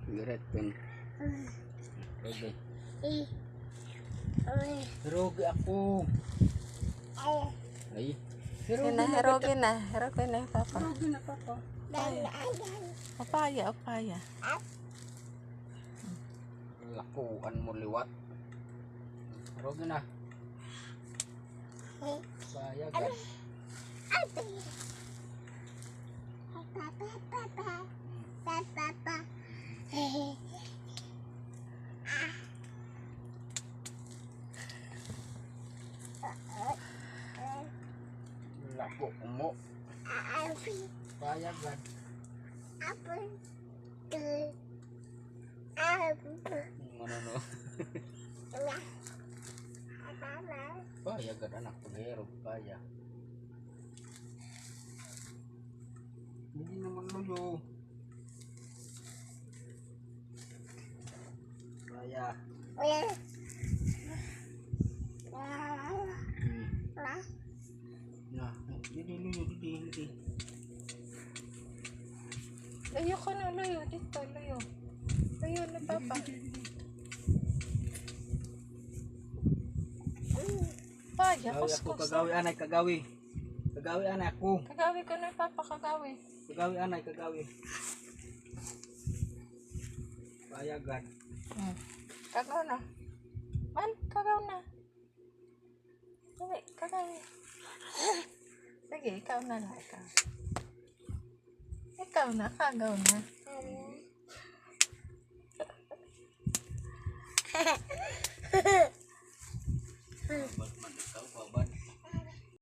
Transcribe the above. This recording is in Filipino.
Giret pun. Rogi ako. Ay. Herogi na papa. Rogi na papa. Opaya. Lakuan mo liwat. Rogi na. Payagan. Lako mo. Payagan. Ano no? Payagan anak paghero paya. Hindi naman luyo. Paya. Nah, hindi luyo, hindi. Layo ka na, layo. Dito, layo. Layo na papa. Paya, kuskus. Kagawi anay, kagawi. Kagawi anay ako. Kagawi ka na papa, kagawi. Kagawi anay, kagawi. Payagan. Kagaw na. Man, kagaw na. Dali, kagawi. Sige, ikaw na lang, ikaw. Ikaw na, kagaw na.